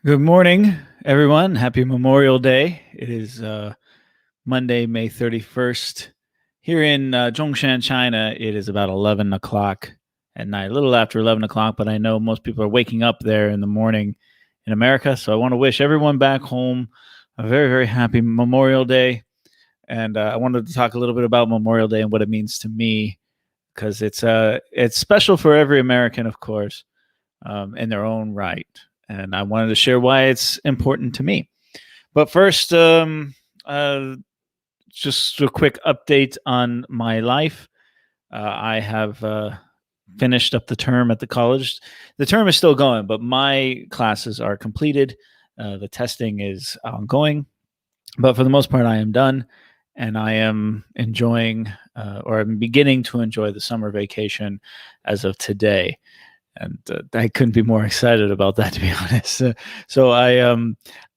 Good morning, everyone. Happy Memorial Day. It is Monday, May 31st. Here in Zhongshan, China, it is about 11 o'clock at night, a little after 11 o'clock, but I know most people are waking up there in the morning in America. So I want to wish everyone back home a very, very happy Memorial Day. And I wanted to talk a little bit about Memorial Day and what it means to me, because it's special for every American, of course, in their own right. And I wanted to share why it's important to me. But first, just a quick update on my life. I have finished up the term at the college. The term is still going, but my classes are completed. The testing is ongoing, but for the most part, I am done, and I am enjoying, or I'm beginning to enjoy the summer vacation as of today. And I couldn't be more excited about that, to be honest. So I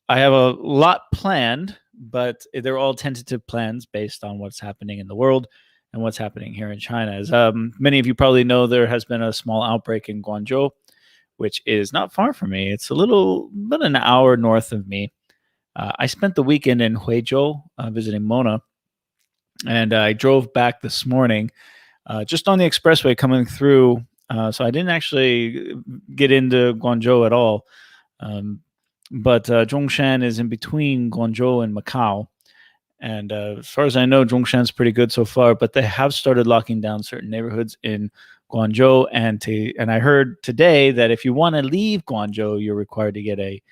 have a lot planned, but they're all tentative plans based on what's happening in the world and what's happening here in China. As many of you probably know, there has been a small outbreak in Guangzhou, which is not far from me. It's about an hour north of me. I spent the weekend in Huizhou visiting Mona, and I drove back this morning just on the expressway coming through. So I didn't actually get into Guangzhou at all. But Zhongshan is in between Guangzhou and Macau. And as far as I know, Zhongshan's pretty good so far, but they have started locking down certain neighborhoods in Guangzhou. And I heard today that if you want to leave Guangzhou, you're required to get a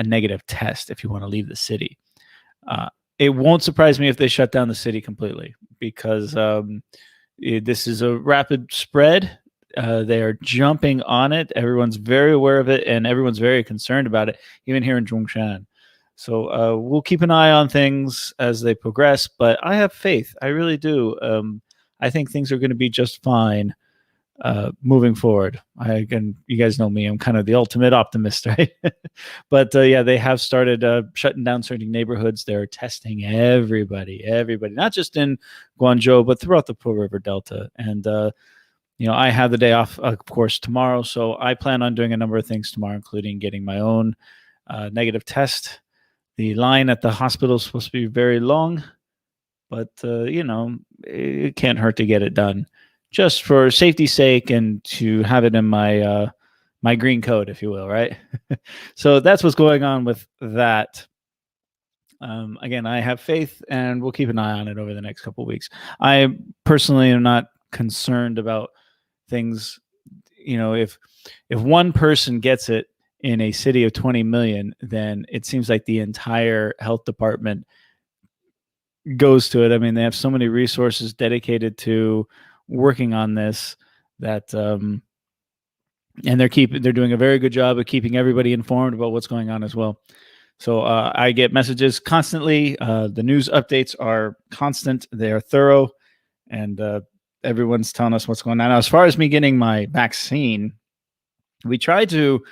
negative test if you want to leave the city. It won't surprise me if they shut down the city completely, because this is a rapid spread. They are jumping on it. Everyone's very aware of it, and everyone's very concerned about it, even here in Zhongshan. So we'll keep an eye on things as they progress, but I have faith. I really do. I think things are going to be just fine moving forward. You guys know me. I'm kind of the ultimate optimist, right? But yeah, they have started shutting down certain neighborhoods. They're testing everybody, not just in Guangzhou, but throughout the Pearl River Delta. And I have the day off, of course, tomorrow. So I plan on doing a number of things tomorrow, including getting my own negative test. The line at the hospital is supposed to be very long, but it can't hurt to get it done, just for safety's sake and to have it in my my green code, if you will, right? So that's what's going on with that. Again, I have faith, and we'll keep an eye on it over the next couple of weeks. I personally am not concerned about things. If one person gets it in a city of 20 million, then it seems like the entire health department goes to it. I mean, they have so many resources dedicated to working on this that and they're doing a very good job of keeping everybody informed about what's going on as well. So I get messages constantly. The news updates are constant. They are thorough, and everyone's telling us what's going on. Now, as far as me getting my vaccine, we try to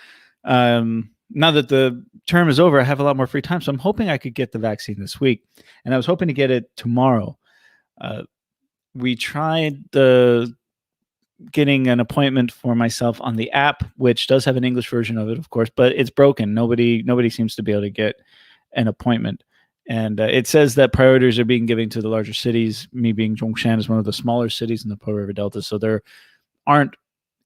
now that the term is over, I have a lot more free time, so I'm hoping I could get the vaccine this week, and I was hoping to get it tomorrow. We tried getting an appointment for myself on the app, which does have an English version of it, of course, but it's broken. Nobody seems to be able to get an appointment. And it says that priorities are being given to the larger cities, me being Zhongshan is one of the smaller cities in the Pearl River Delta, so there aren't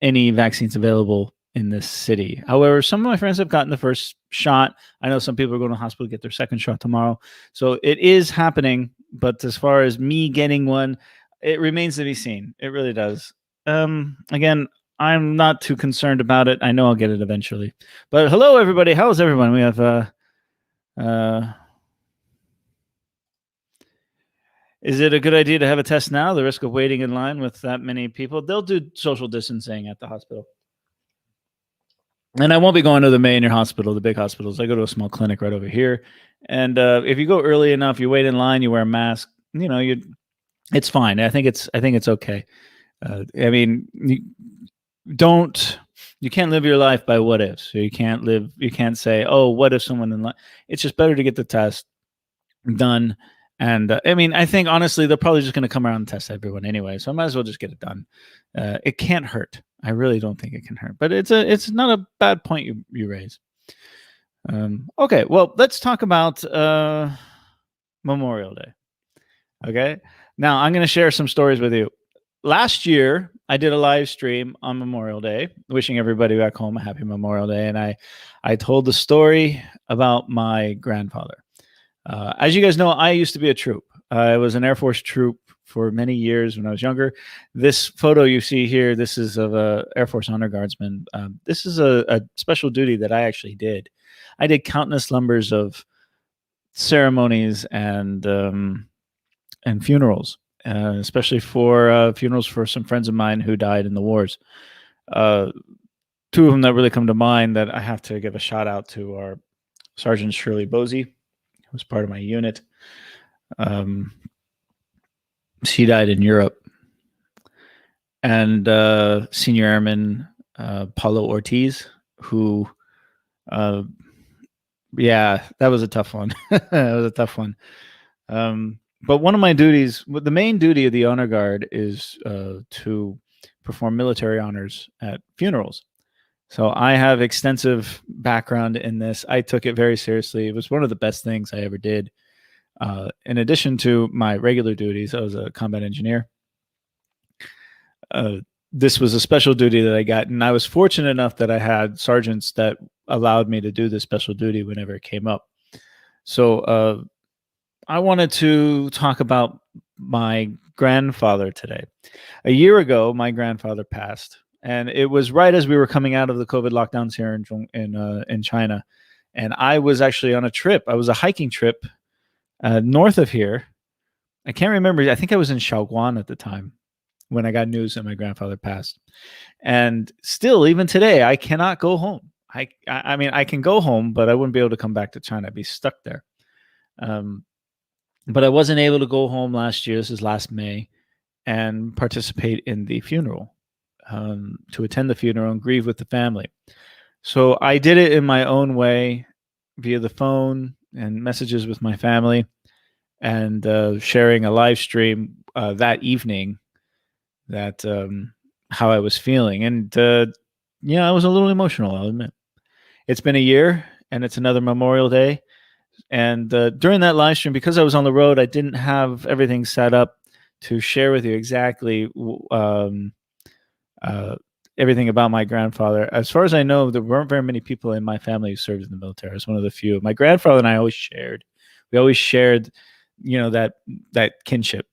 any vaccines available in this city. However, some of my friends have gotten the first shot. I know some people are going to the hospital to get their second shot tomorrow. So it is happening, but as far as me getting one, it remains to be seen. It really does. Again, I'm not too concerned about it. I know I'll get it eventually. But hello, everybody. How's everyone? We have is it a good idea to have a test now? The risk of waiting in line with that many people? They'll do social distancing at the hospital. And I won't be going to the major hospital, the big hospitals. I go to a small clinic right over here. And if you go early enough, you wait in line, you wear a mask, it's fine. I think it's okay. I mean, you can't live your life by what ifs. So you can't say, oh, what if someone in line? It's just better to get the test done. And I mean, I think honestly, they're probably just going to come around and test everyone anyway. So I might as well just get it done. It can't hurt. I really don't think it can hurt. But it's not a bad point you raise. Okay, well, let's talk about Memorial Day. Okay, now I'm going to share some stories with you. Last year, I did a live stream on Memorial Day, wishing everybody back home a happy Memorial Day, and I told the story about my grandfather. As you guys know, I used to be a troop. I was an Air Force troop for many years when I was younger. This photo you see here, this is of a Air Force Honor Guardsman. This is a special duty that I actually did. I did countless numbers of ceremonies and funerals, especially for funerals for some friends of mine who died in the wars. Two of them that really come to mind that I have to give a shout out to are Sergeant Shirley Bosey, who was part of my unit. She died in Europe. And Senior Airman Paulo Ortiz, who, yeah, that was a tough one. That was a tough one. But one of my duties, the main duty of the honor guard is to perform military honors at funerals. So I have extensive background in this. I took it very seriously. It was one of the best things I ever did. In addition to my regular duties, I was a combat engineer. This was a special duty that I got, and I was fortunate enough that I had sergeants that allowed me to do this special duty whenever it came up. So I wanted to talk about my grandfather today. A year ago, my grandfather passed, and it was right as we were coming out of the COVID lockdowns here in China. And I was actually on a trip. I was a hiking trip north of here. I can't remember. I think I was in Xiaolan at the time when I got news that my grandfather passed. And still, even today, I cannot go home. I mean, I can go home, but I wouldn't be able to come back to China. I'd be stuck there. But I wasn't able to go home last year. This is last May, and participate in the funeral, to attend the funeral and grieve with the family. So I did it in my own way via the phone and messages with my family, and sharing a live stream that evening that how I was feeling. And yeah, I was a little emotional, I'll admit. It's been a year, and it's another Memorial Day. And during that live stream, because I was on the road, I didn't have everything set up to share with you exactly everything about my grandfather. As far as I know, there weren't very many people in my family who served in the military. I was one of the few. My grandfather and I always shared. We always shared, that kinship.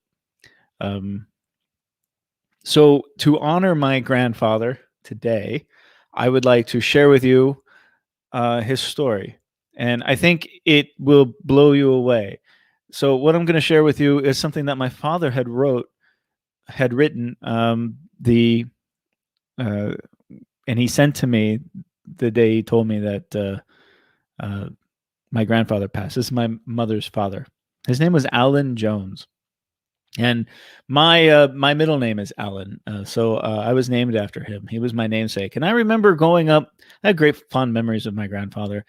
So to honor my grandfather today, I would like to share with you his story. And I think it will blow you away. So what I'm going to share with you is something that my father had written, and he sent to me the day he told me that my grandfather passed. This is my mother's father. His name was Alan Jones. And my middle name is Alan, so I was named after him. He was my namesake, and I remember growing up. I had great fond memories of my grandfather.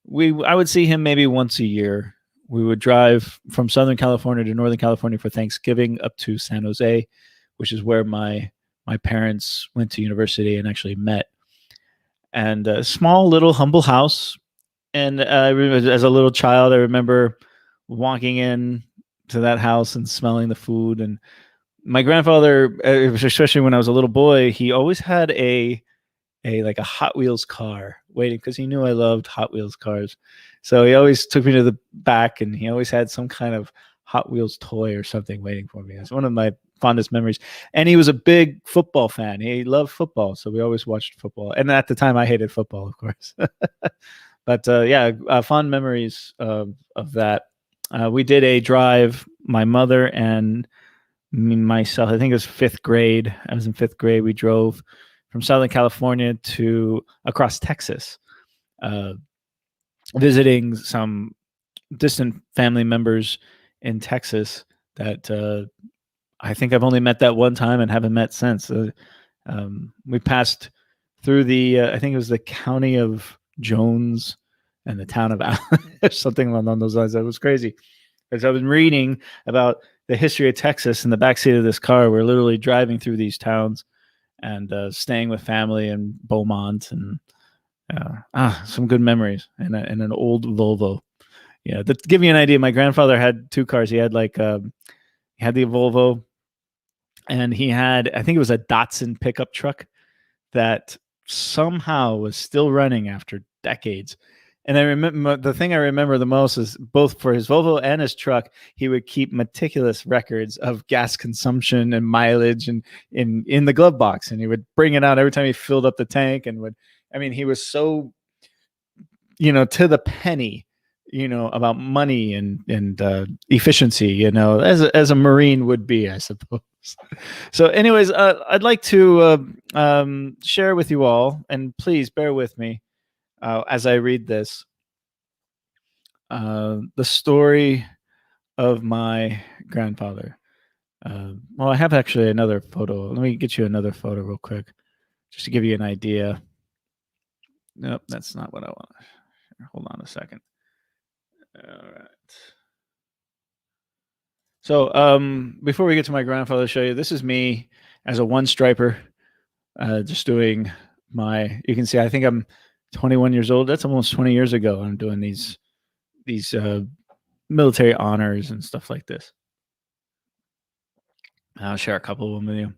I would see him maybe once a year. We would drive from Southern California to Northern California for Thanksgiving up to San Jose, which is where my parents went to university and actually met. And a small little humble house. And as a little child, I remember walking in to that house and smelling the food. And my grandfather, especially when I was a little boy, he always had a Hot Wheels car waiting, because he knew I loved Hot Wheels cars. So he always took me to the back, and he always had some kind of Hot Wheels toy or something waiting for me. It's one of my fondest memories. And he was a big football fan. He loved football, so we always watched football. And at the time, I hated football, of course. But yeah, fond memories of that. We did a drive, my mother and myself. I think it was fifth grade. I was in fifth grade. We drove from Southern California to across Texas, visiting some distant family members in Texas that I think I've only met that one time and haven't met since. We passed through I think it was the county of Jones and the town of Allen, or something along those lines. That was crazy. As I was reading about the history of Texas in the backseat of this car, we're literally driving through these towns and staying with family in Beaumont and Some good memories, and an old Volvo. Yeah, to give you an idea, my grandfather had two cars. He had he had the Volvo, and he had, I think it was a Datsun pickup truck that somehow was still running after decades. And I remember, the thing I remember the most is, both for his Volvo and his truck, he would keep meticulous records of gas consumption and mileage, and in the glove box, and he would bring it out every time he filled up the tank, and would. I mean, he was so, to the penny, about money and efficiency, as a Marine would be, I suppose. So, anyways, I'd like to share with you all, and please bear with me as I read this, the story of my grandfather. Well, I have actually another photo. Let me get you another photo real quick, just to give you an idea. Nope, that's not what I want. Hold on a second. All right. So, before we get to my grandfather, I'll show you. This is me as a one striper, just doing my. You can see, I think I'm 21 years old. That's almost 20 years ago. I'm doing these military honors and stuff like this. I'll share a couple of them with you.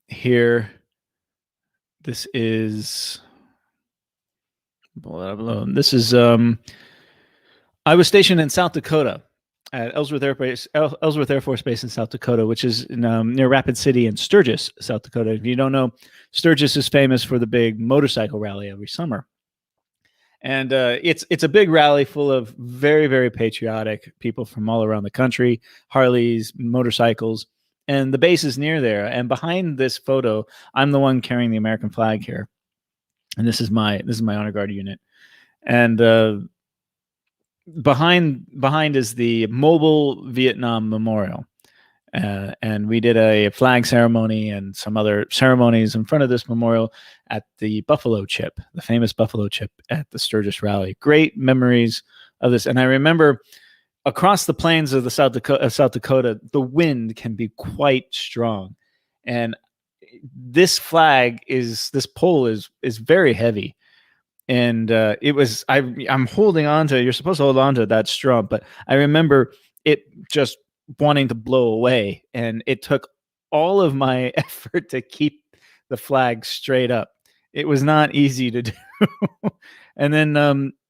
Here, this is. This is. I was stationed in South Dakota at Ellsworth Air Force Base in South Dakota, which is near Rapid City in Sturgis, South Dakota. If you don't know, Sturgis is famous for the big motorcycle rally every summer. And it's a big rally full of very, very patriotic people from all around the country, Harleys, motorcycles, and the base is near there. And behind this photo, I'm the one carrying the American flag here, and this is my honor guard unit. And behind is the Mobile Vietnam Memorial, and we did a flag ceremony and some other ceremonies in front of this memorial at the Buffalo Chip, the famous Buffalo Chip at the Sturgis rally. Great memories of this. And I remember across the plains of the South Dakota, the wind can be quite strong, and this pole is very heavy. And I'm holding on to. You're supposed to hold on to that strong, but I remember it just wanting to blow away, and it took all of my effort to keep the flag straight up. It was not easy to do. and then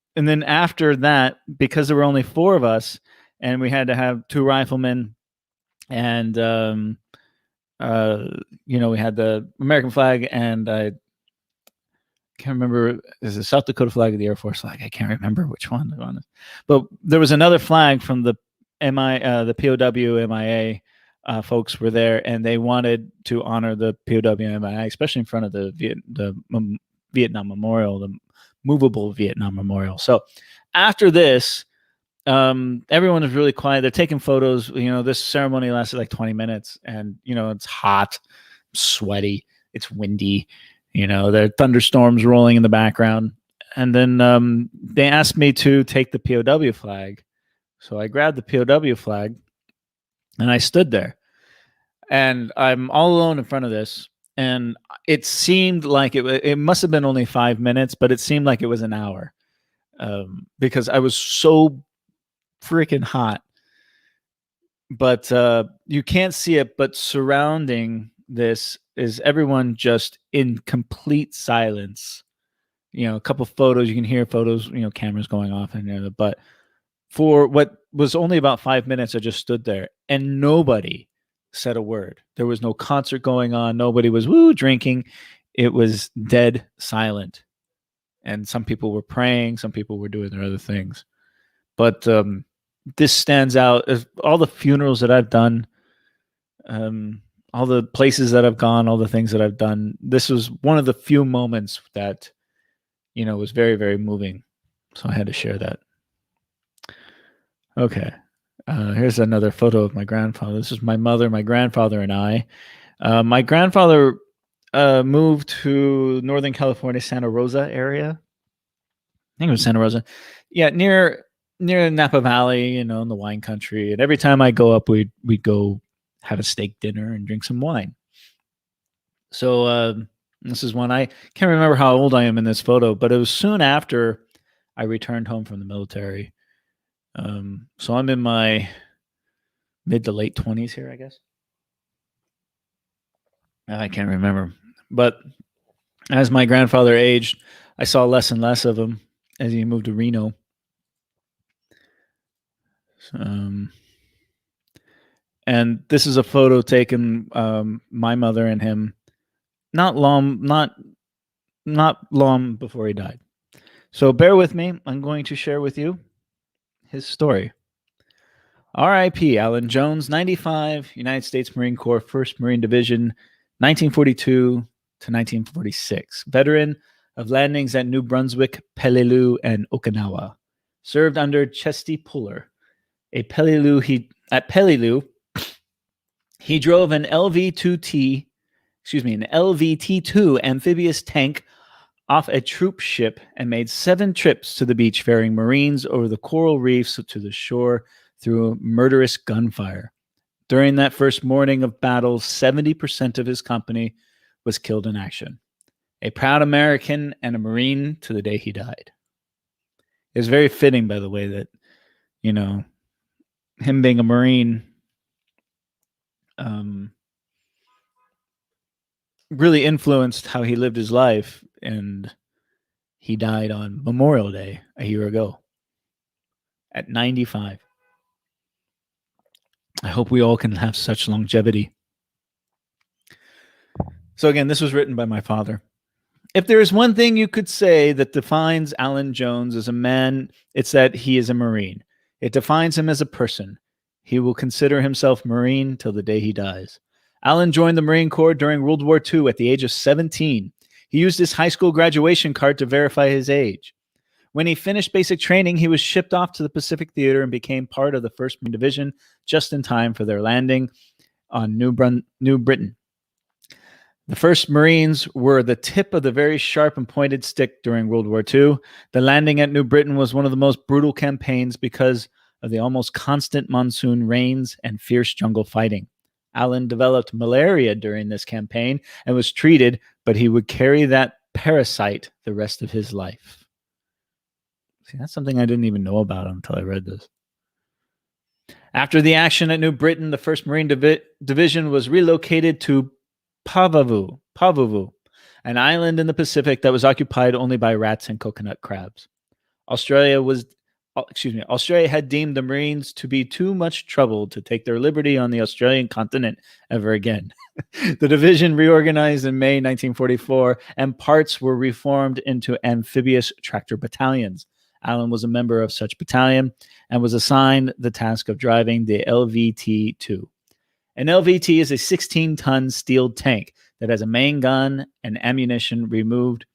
after that, because there were only four of us, and we had to have two riflemen, and we had the American flag, and I can't remember, is the South Dakota flag or the Air Force flag? I can't remember which one. But there was another flag from the the POW MIA folks were there, and they wanted to honor the POW MIA, especially in front of the Vietnam Memorial, the movable Vietnam Memorial. So after this, everyone is really quiet. They're taking photos. This ceremony lasted like 20 minutes, and it's hot, sweaty, it's windy. There are thunderstorms rolling in the background. And then they asked me to take the POW flag. So I grabbed the POW flag, and I stood there. And I'm all alone in front of this. And it seemed like it must have been only 5 minutes, but it seemed like it was an hour, because I was so freaking hot. But you can't see it, but surrounding this is everyone just in complete silence. A couple photos, you can hear photos, cameras going off in there. But for what was only about 5 minutes, I just stood there, and nobody said a word. There was no concert going on. Nobody was drinking. It was dead silent. And some people were praying. Some people were doing their other things. But this stands out as all the funerals that I've done, all the places that I've gone, all the things that I've done. This was one of the few moments that, was very, very moving. So I had to share that. Okay. Here's another photo of my grandfather. This is my mother, my grandfather, and I. My grandfather moved to Northern California, Santa Rosa area. I think it was Santa Rosa. Yeah, near Napa Valley, in the wine country. And every time I go up, we'd go have a steak dinner and drink some wine. So This is when I can't remember how old I am in this photo, but it was soon after I returned home from the military. So I'm in my mid to late 20s here, I guess. I can't remember. But as my grandfather aged, I saw less and less of him as he moved to Reno. And this is a photo taken my mother and him not long before he died. So bear with me. I'm going to share with you his story. R.I.P. Alan Jones, 95, United States Marine Corps, 1st Marine Division, 1942 to 1946. Veteran of landings at New Brunswick, Peleliu, and Okinawa. Served under Chesty Puller. At Peleliu, he drove an LVT-2 amphibious tank off a troop ship and made 7 trips to the beach, ferrying Marines over the coral reefs to the shore through murderous gunfire. During that first morning of battle, 70% of his company was killed in action. A proud American and a Marine to the day he died. It was very fitting, by the way, that, him being a Marine really influenced how he lived his life, and he died on Memorial Day a year ago at 95. I hope we all can have such longevity. So again, this was written by my father. If there is one thing you could say that defines Alan Jones as a man, it's that he is a Marine. It defines him as a person. He will consider himself Marine till the day he dies. Alan joined the Marine Corps during World War II at the age of 17. He used his high school graduation card to verify his age. When he finished basic training, he was shipped off to the Pacific Theater and became part of the 1st Marine Division just in time for their landing on New Britain. The 1st Marines were the tip of the very sharp and pointed stick during World War II. The landing at New Britain was one of the most brutal campaigns because of the almost constant monsoon rains and fierce jungle fighting. Alan developed malaria during this campaign and was treated, but he would carry that parasite the rest of his life. See, that's something I didn't even know about until I read this. After the action at New Britain, the 1st Marine Division was relocated to Pavuvu, an island in the Pacific that was occupied only by rats and coconut crabs. Australia had deemed the Marines to be too much trouble to take their liberty on the Australian continent ever again. The division reorganized in May 1944, and parts were reformed into amphibious tractor battalions. Alan was a member of such battalion and was assigned the task of driving the LVT-2. An LVT is a 16-ton steel tank that has a main gun and ammunition removed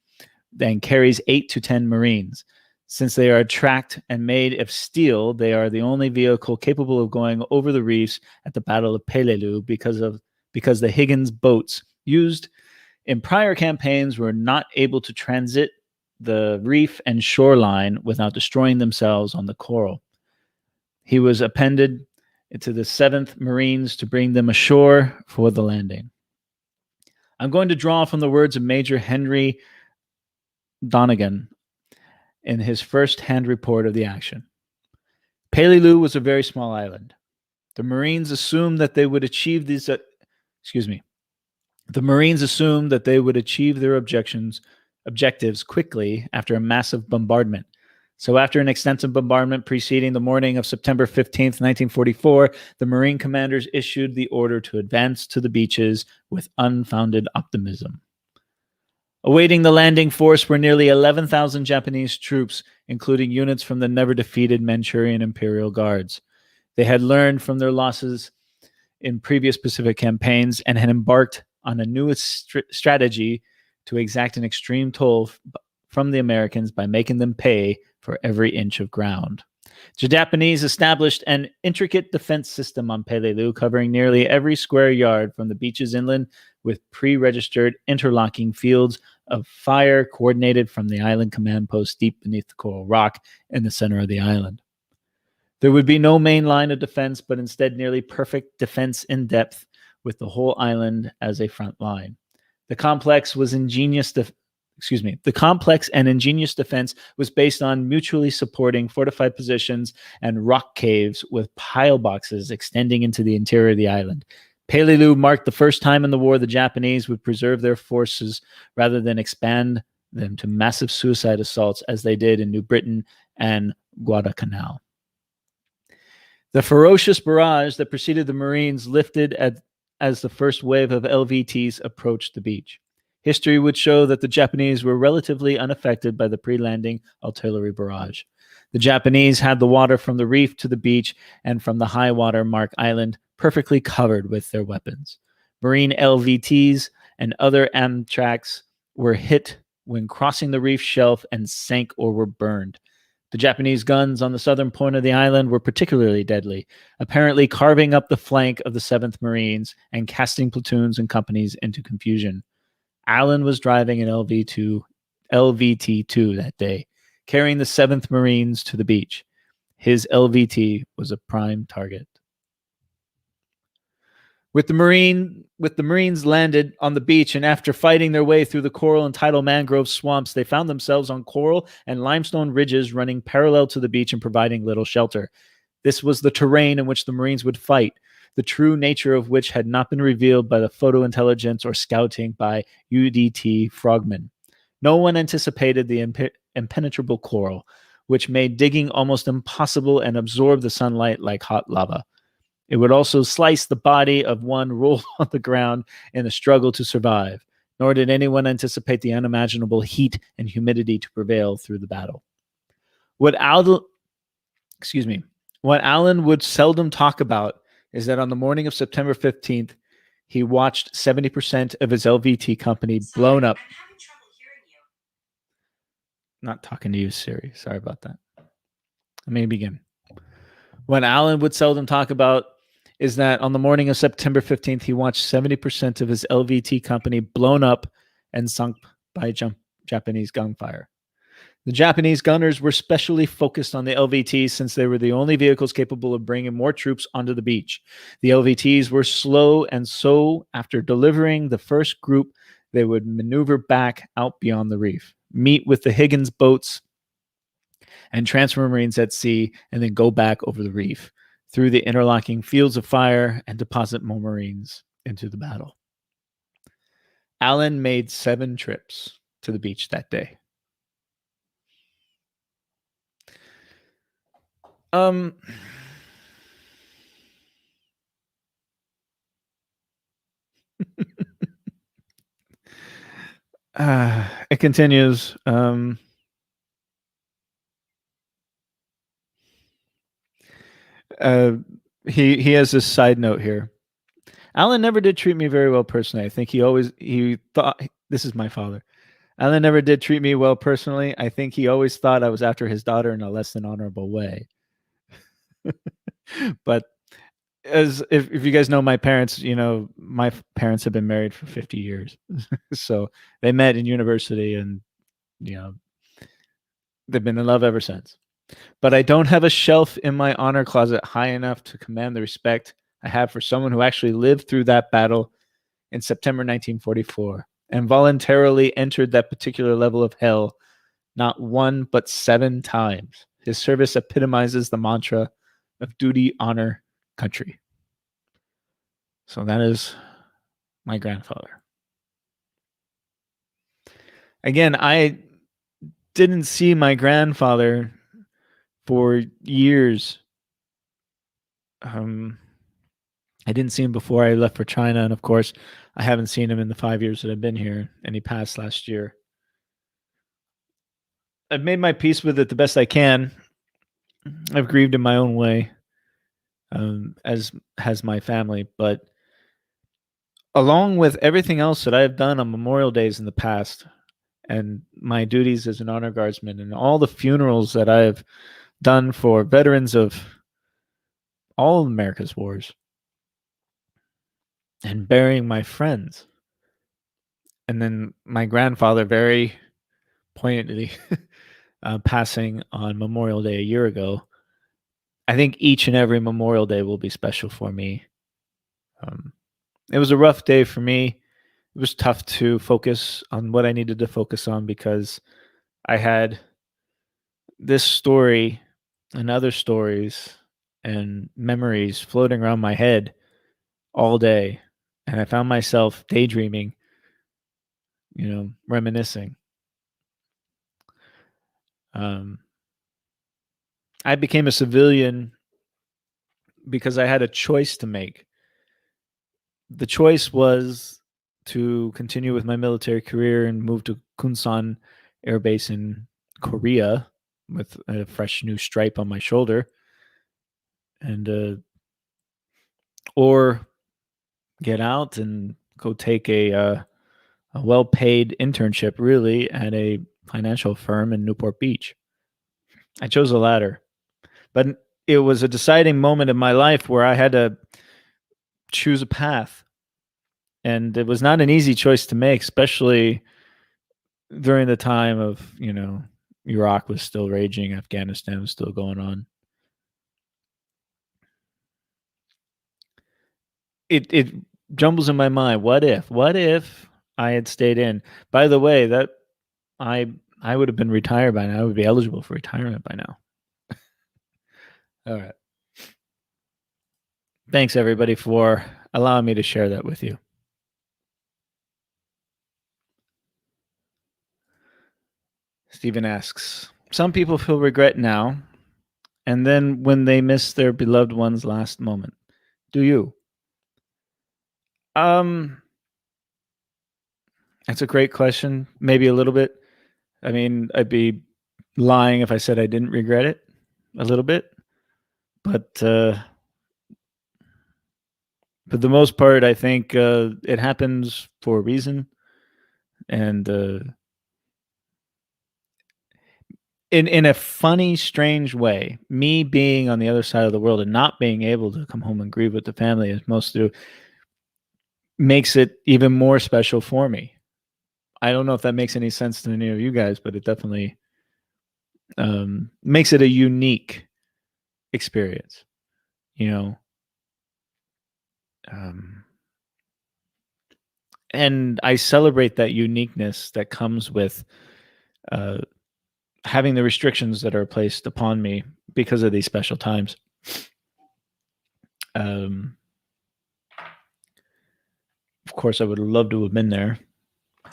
and carries 8 to 10 Marines. Since they are tracked and made of steel, they are the only vehicle capable of going over the reefs at the Battle of Peleliu because the Higgins boats used in prior campaigns were not able to transit the reef and shoreline without destroying themselves on the coral. He was appended to the 7th Marines to bring them ashore for the landing. I'm going to draw from the words of Major Henry Donegan in his first-hand report of the action. Peleliu was a very small island. The Marines assumed that they would achieve their objectives quickly after a massive bombardment. So after an extensive bombardment preceding the morning of September 15th, 1944, the Marine commanders issued the order to advance to the beaches with unfounded optimism. Awaiting the landing force were nearly 11,000 Japanese troops, including units from the never-defeated Manchurian Imperial Guards. They had learned from their losses in previous Pacific campaigns and had embarked on a new strategy to exact an extreme toll from the Americans by making them pay for every inch of ground. The Japanese established an intricate defense system on Peleliu, covering nearly every square yard from the beaches inland with pre-registered interlocking fields of fire coordinated from the island command post deep beneath the coral rock in the center of the island. There would be no main line of defense, but instead nearly perfect defense in depth with the whole island as a front line. The complex and ingenious defense was based on mutually supporting fortified positions and rock caves with pillboxes extending into the interior of the island. Peleliu marked the first time in the war the Japanese would preserve their forces rather than expand them to massive suicide assaults as they did in New Britain and Guadalcanal. The ferocious barrage that preceded the Marines lifted as the first wave of LVTs approached the beach. History would show that the Japanese were relatively unaffected by the pre-landing artillery barrage. The Japanese had the water from the reef to the beach and from the high water mark island perfectly covered with their weapons. Marine LVTs and other Amtraks were hit when crossing the reef shelf and sank or were burned. The Japanese guns on the southern point of the island were particularly deadly, apparently carving up the flank of the 7th Marines and casting platoons and companies into confusion. Allen was driving an LVT-2 that day, carrying the 7th Marines to the beach. His LVT was a prime target. With the Marines landed on the beach, and after fighting their way through the coral and tidal mangrove swamps, they found themselves on coral and limestone ridges running parallel to the beach and providing little shelter. This was the terrain in which the Marines would fight, the true nature of which had not been revealed by the photo intelligence or scouting by UDT Frogman. No one anticipated the impenetrable coral, which made digging almost impossible and absorbed the sunlight like hot lava. It would also slice the body of one rolled on the ground in the struggle to survive, nor did anyone anticipate the unimaginable heat and humidity to prevail through the battle. What Allen would seldom talk about is that on the morning of September 15th, he watched 70% of his LVT company blown up. I'm having trouble hearing you. Not talking to you, Siri. Sorry about that. Let me begin. What Allen would seldom talk about is that on the morning of September 15th, he watched 70% of his LVT company blown up and sunk by Japanese gunfire. The Japanese gunners were specially focused on the LVTs since they were the only vehicles capable of bringing more troops onto the beach. The LVTs were slow, and so after delivering the first group, they would maneuver back out beyond the reef, meet with the Higgins boats, and transfer Marines at sea, and then go back over the reef through the interlocking fields of fire and deposit more Marines into the battle. Allen made 7 trips to the beach that day. It continues. He has this side note here. Allen never did treat me very well personally. I think he thought, this is my father. Allen never did treat me well personally. I think he always thought I was after his daughter in a less than honorable way. But as if you guys know my parents, my parents have been married for 50 years. So they met in university, and they've been in love ever since. But I don't have a shelf in my honor closet high enough to command the respect I have for someone who actually lived through that battle in September 1944 and voluntarily entered that particular level of hell not 1 but 7 times. His service epitomizes the mantra of duty, honor, country. So that is my grandfather. Again, I didn't see my grandfather for years. I didn't see him before I left for China, and of course, I haven't seen him in the 5 years that I've been here, and he passed last year. I've made my peace with it the best I can. I've grieved in my own way, as has my family, but along with everything else that I've done on Memorial Days in the past, and my duties as an honor guardsman, and all the funerals that I've done for veterans of all of America's wars, and burying my friends, and then my grandfather very poignantly passing on Memorial Day a year ago, I think each and every Memorial Day will be special for me. It was a rough day for me. It it was tough to focus on what I needed to focus on because I had this story and other stories and memories floating around my head all day. And I found myself daydreaming, reminiscing. Um, I became a civilian because I had a choice to make. The choice was to continue with my military career and move to Kunsan Air Base in Korea with a fresh new stripe on my shoulder, and or get out and go take a well-paid internship, really, at a financial firm in Newport Beach. I chose the latter, but it was a deciding moment in my life where I had to choose a path, and it was not an easy choice to make, especially during the time of Iraq was still raging, Afghanistan was still going on. It jumbles in my mind. What if I had stayed in? By the way, that I I would have been retired by now. I would be eligible for retirement by now. All right. Thanks everybody for allowing me to share that with you. Stephen asks, some people feel regret now and then when they miss their beloved one's last moment. Do you? Um that's a great question. Maybe a little bit. I mean, I'd be lying if I said I didn't regret it a little bit, but for the most part, I think it happens for a reason, and in a funny, strange way, me being on the other side of the world and not being able to come home and grieve with the family as most do makes it even more special for me. I don't know if that makes any sense to any of you guys, but it definitely makes it a unique experience. You know, and I celebrate that uniqueness that comes with uh, having the restrictions that are placed upon me because of these special times. Of course, I would love to have been there.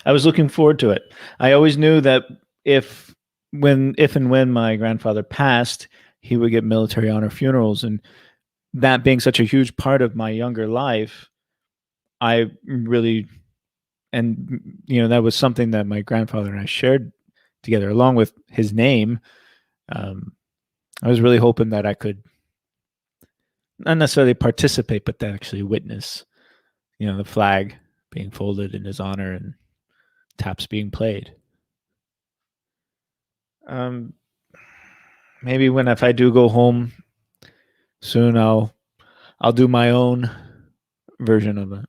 I was looking forward to it. I always knew that if and when my grandfather passed, he would get military honor funerals, and that being such a huge part of my younger life, I really, and that was something that my grandfather and I shared together, along with his name. I was really hoping that I could not necessarily participate, but to actually witness, the flag being folded in his honor and taps being played. Maybe if I do go home soon, I'll do my own version of it.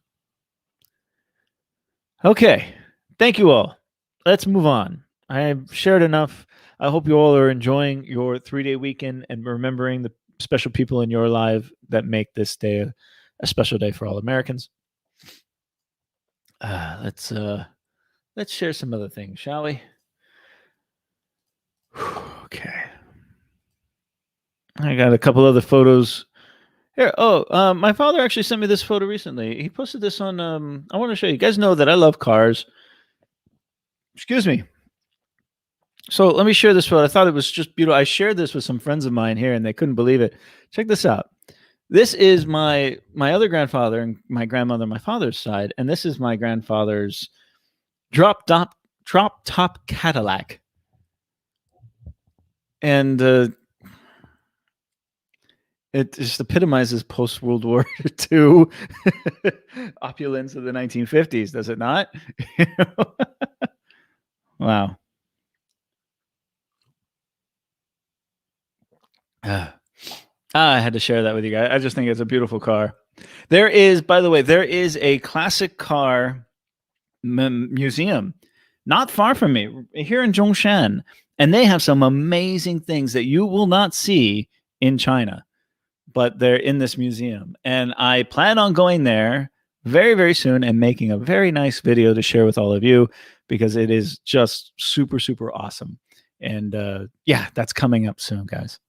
Okay, thank you all. Let's move on. I have shared enough. I hope you all are enjoying your 3-day weekend and remembering the special people in your life that make this day a special day for all Americans. Let's share some other things, shall we? Okay. I got a couple other photos here. Oh, my father actually sent me this photo recently. He posted this on. I want to show you. You guys know that I love cars. Excuse me. So let me share this photo. I thought it was just beautiful. I shared this with some friends of mine here, and they couldn't believe it. Check this out. This is my other grandfather and my grandmother on my father's side, and this is my grandfather's drop top Cadillac. And it just epitomizes post-World War II opulence of the 1950s, does it not? Wow. I had to share that with you guys. I just think it's a beautiful car. There is, by the way, a classic car museum not far from me here in Zhongshan, and they have some amazing things that you will not see in China, but they're in this museum. And I plan on going there very, very soon and making a very nice video to share with all of you because it is just super, super awesome. And yeah, that's coming up soon, guys.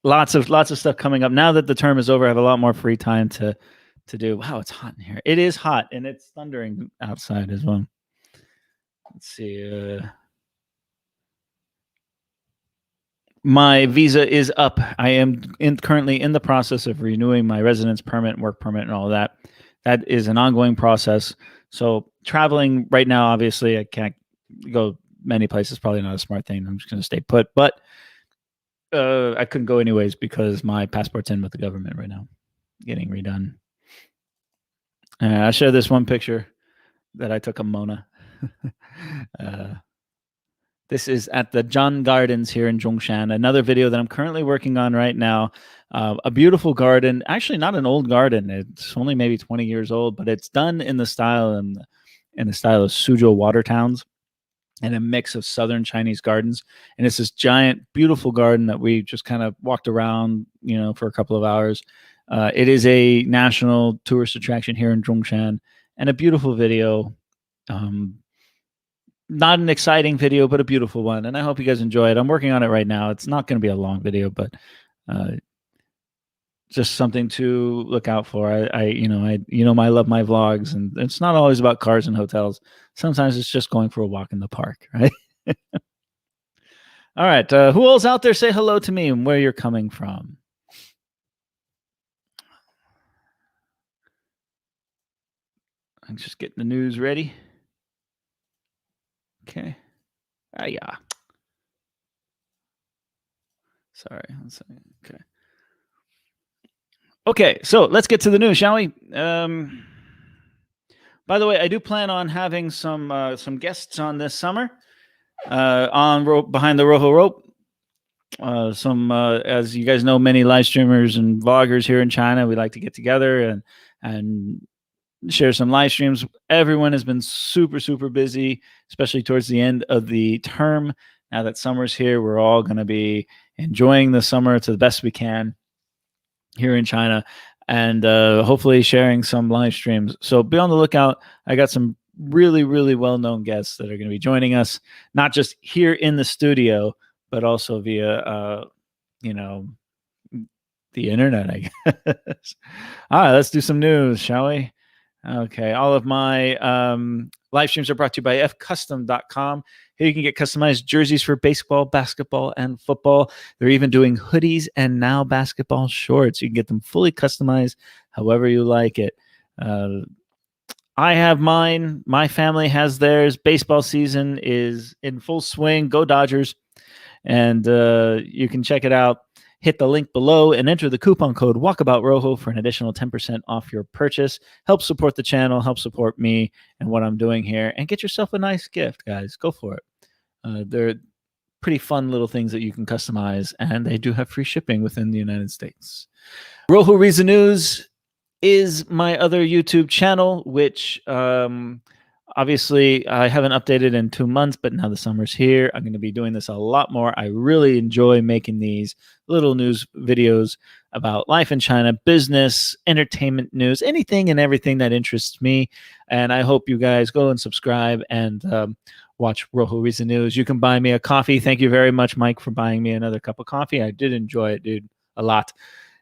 Lots of stuff coming up. Now that the term is over, I have a lot more free time to do. Wow, it's hot in here. It is hot, and it's thundering outside as well. Let's see. My visa is up. I am currently in the process of renewing my residence permit, work permit, and all of that. That is an ongoing process. So traveling right now, obviously, I can't go many places. Probably not a smart thing. I'm just going to stay put. But I couldn't go anyways because my passport's in with the government right now, getting redone. I'll share this one picture that I took of Mona. This is at the Zhan Gardens here in Zhongshan. Another video that I'm currently working on right now. A beautiful garden. Actually, not an old garden. It's only maybe 20 years old, but it's done in the style of Suzhou water towns and a mix of southern Chinese gardens. And it's this giant, beautiful garden that we just kind of walked around, for a couple of hours. It is a national tourist attraction here in Zhongshan, and a beautiful video. Not an exciting video, but a beautiful one, and I hope you guys enjoy it. I'm working on it right now. It's not going to be a long video, but just something to look out for. I love my vlogs, and it's not always about cars and hotels. Sometimes it's just going for a walk in the park, right? All right, who else out there? Say hello to me and where you're coming from. I'm just getting the news ready. Okay. Yeah. Sorry. Okay. Okay, so let's get to the news, shall we? By the way, I do plan on having some guests on this summer behind the Rojo rope. As you guys know, many live streamers and vloggers here in China, we like to get together and share some live streams. Everyone has been super, super busy, especially towards the end of the term. Now that summer's here, we're all going to be enjoying the summer to the best we can here in China, and hopefully sharing some live streams. So be on the lookout. I got some really, really well-known guests that are going to be joining us, not just here in the studio, but also via, the internet, I guess. All right, let's do some news, shall we? Okay, all of my live streams are brought to you by fcustom.com. Here you can get customized jerseys for baseball, basketball, and football. They're even doing hoodies and now basketball shorts. You can get them fully customized however you like it. I have mine. My family has theirs. Baseball season is in full swing. Go Dodgers. And you can check it out. Hit the link below and enter the coupon code WalkaboutRojo for an additional 10% off your purchase. Help support the channel, help support me and what I'm doing here, and get yourself a nice gift, guys. Go for it. They're pretty fun little things that you can customize, and they do have free shipping within the United States. Rojo Reads the News is my other YouTube channel, which obviously I haven't updated in 2 months, but now the summer's here. I'm going to be doing this a lot more. I really enjoy making these little news videos about life in China, business, entertainment news, anything and everything that interests me. And I hope you guys go and subscribe and watch Rojo Reads the News. You can buy me a coffee. Thank you very much, Mike, for buying me another cup of coffee. I did enjoy it, dude, a lot.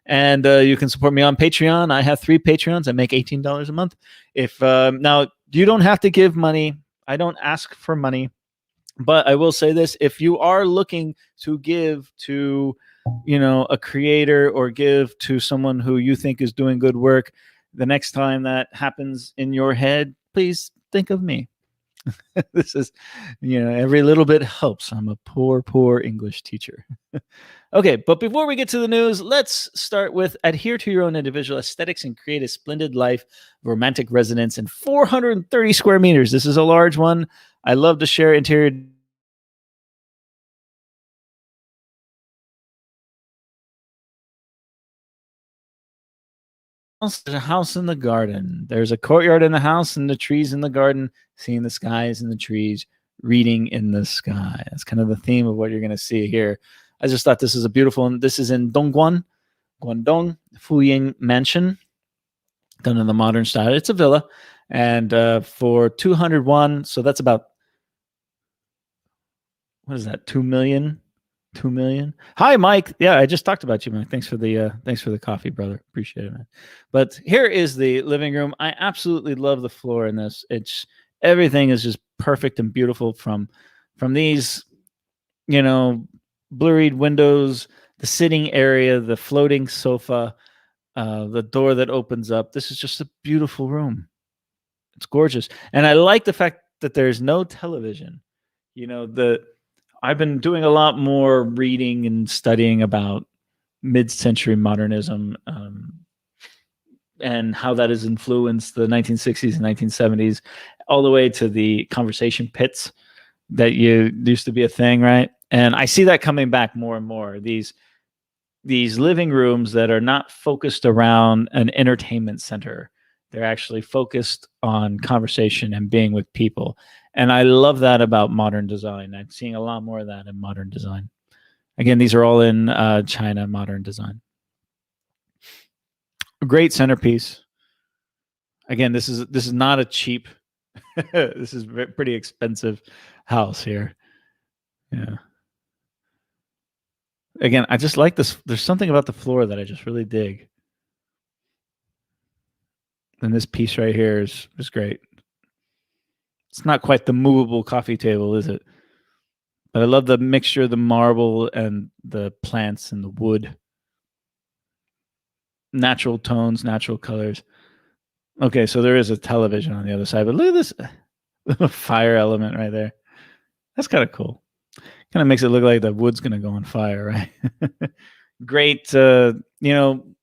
And you can support me on Patreon. I have 3 Patreons. I make $18 a month. If now, you don't have to give money. I don't ask for money. But I will say this. If you are looking to give to, a creator or give to someone who you think is doing good work, the next time that happens in your head, please think of me. This is, every little bit helps. I'm a poor English teacher. Okay, but before we get to the news, let's start with adhere to your own individual aesthetics and create a splendid life of romantic residence in 430 square meters. This is a large one. I love to share interior. There's a house in the garden. There's a courtyard in the house and the trees in the garden, seeing the skies and the trees, reading in the sky. That's kind of the theme of what you're going to see here. I just thought this is a beautiful one. This is in Guangdong Fuying Mansion. done in the modern style. It's a villa, and for 201, so that's about, what is that? 2 million. 2 million. Hi, Mike. Yeah, I just talked about you, Mike. Thanks for the coffee, brother. Appreciate it, man. But here is the living room. I absolutely love the floor in this. It's everything is just perfect and beautiful from these, blurred windows, the sitting area, the floating sofa, the door that opens up. This is just a beautiful room. It's gorgeous, and I like the fact that there's no television. I've been doing a lot more reading and studying about mid-century modernism, and how that has influenced the 1960s and 1970s, all the way to the conversation pits that used to be a thing, right? And I see that coming back more and more. These living rooms that are not focused around an entertainment center. They're actually focused on conversation and being with people. And I love that about modern design. I'm seeing a lot more of that in modern design. Again, these are all in China modern design. A great centerpiece. Again, this is not a cheap. This is a pretty expensive house here. Yeah. Again, I just like this. There's something about the floor that I just really dig. And this piece right here is great. It's not quite the movable coffee table, is it? But I love the mixture of the marble and the plants and the wood. Natural tones, natural colors. Okay, so there is a television on the other side, but look at this little fire element right there. That's kind of cool. Kind of makes it look like the wood's going to go on fire, right? Great,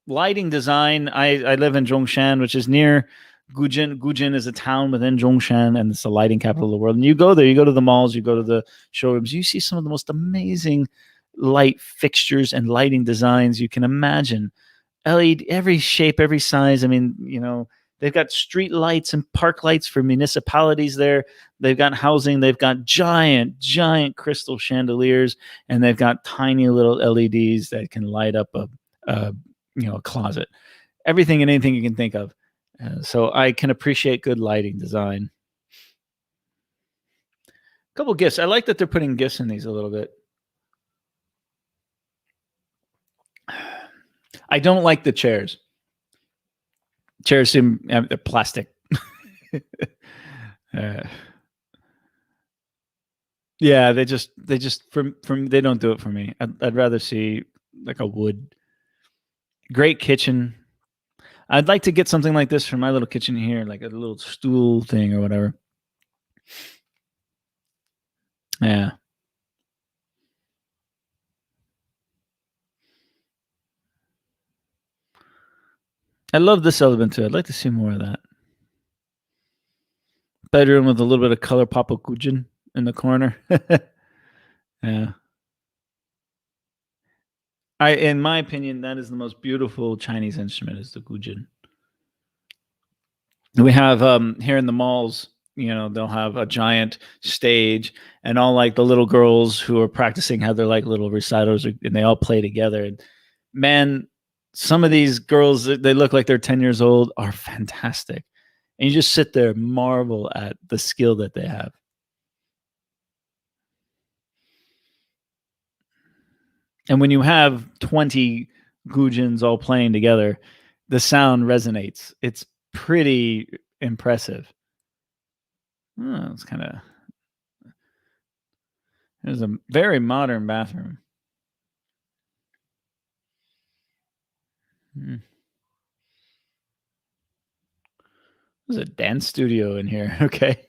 lighting design. I live in Zhongshan, which is near Gujin. Gujin is a town within Zhongshan, and it's the lighting capital of the world. And you go there, you go to the malls, you go to the showrooms, you see some of the most amazing light fixtures and lighting designs you can imagine. LED, every shape, every size. I mean, they've got street lights and park lights for municipalities there. They've got housing. They've got giant crystal chandeliers, and they've got tiny little LEDs that can light up a closet. Everything and anything you can think of. So I can appreciate good lighting design. A couple gifts. I like that they're putting gifts in these a little bit. I don't like the chairs. Chairs seem plastic. Yeah, they just they don't do it for me. I'd rather see like a wood. Great kitchen. I'd like to get something like this for my little kitchen here, like a little stool thing or whatever. Yeah. I love this element too. I'd like to see more of that. Bedroom with a little bit of color papakujin in the corner. Yeah. In my opinion, that is the most beautiful Chinese instrument is the gujin. We have here in the malls, they'll have a giant stage, and all like the little girls who are practicing have their like little recitals, and they all play together. And man, some of these girls, they look like they're 10 years old, are fantastic. And you just sit there and marvel at the skill that they have. And when you have 20 gujins all playing together, the sound resonates. It's pretty impressive. Oh, it's kind of. There's a very modern bathroom. There's a dance studio in here. Okay.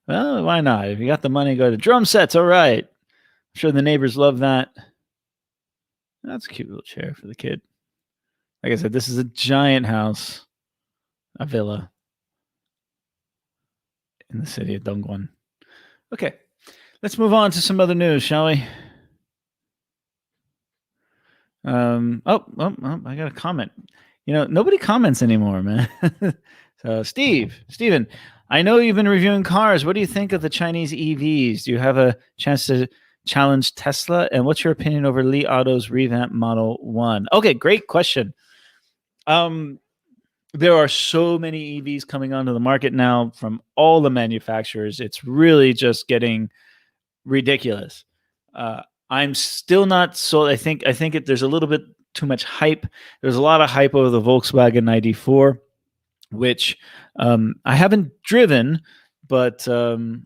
Well, why not? If you got the money, go to drum sets. All right. I'm sure the neighbors love that. That's a cute little chair for the kid. Like I said, this is a giant house, a villa in the city of Dongguan. Okay. Let's move on to some other news, shall we? I got a comment. Nobody comments anymore, man. So Steven, I know you've been reviewing cars. What do you think of the Chinese EVs? Do you have a chance to challenge Tesla? And what's your opinion over Li Auto's revamped Model 1? Okay, great question. there are so many EVs coming onto the market now from all the manufacturers. It's really just getting ridiculous. Uh, I'm still not sold. I think there's a little bit too much hype. There's a lot of hype over the Volkswagen ID4, which I haven't driven, but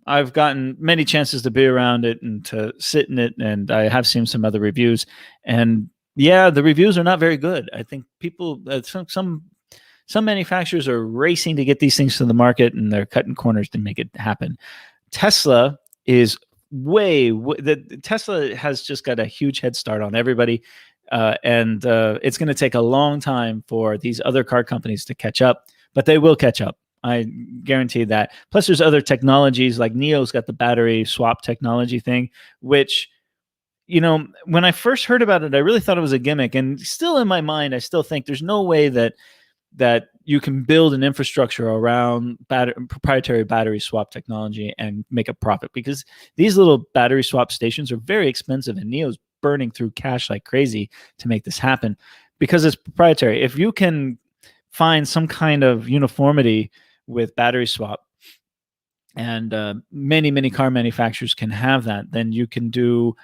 I've gotten many chances to be around it and to sit in it, and I have seen some other reviews. And yeah, the reviews are not very good. I think people, some manufacturers are racing to get these things to the market, and they're cutting corners to make it happen. Tesla is the Tesla has just got a huge head start on everybody, and it's going to take a long time for these other car companies to catch up, but they will catch up. I guarantee that. Plus, there's other technologies like NIO's got the battery swap technology thing, which, when I first heard about it, I really thought it was a gimmick, and still in my mind, I still think there's no way that you can build an infrastructure around proprietary battery swap technology and make a profit, because these little battery swap stations are very expensive, and NIO's burning through cash like crazy to make this happen because it's proprietary. If you can find some kind of uniformity with battery swap, and many car manufacturers can have that, then you can do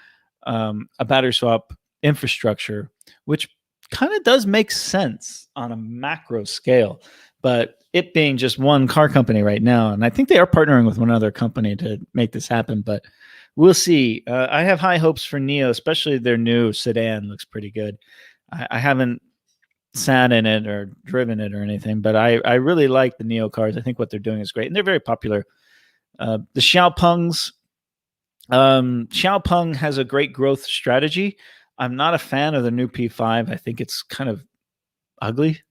a battery swap infrastructure, which kind of does make sense on a macro scale. But it being just one car company right now, and I think they are partnering with one other company to make this happen, but we'll see. I have high hopes for NIO, especially their new sedan looks pretty good. I haven't sat in it or driven it or anything, but I really like the NIO cars. I think what they're doing is great, and they're very popular. The Xiaopungs, Xiaopeng has a great growth strategy. I'm not a fan of the new P5. I think it's kind of ugly,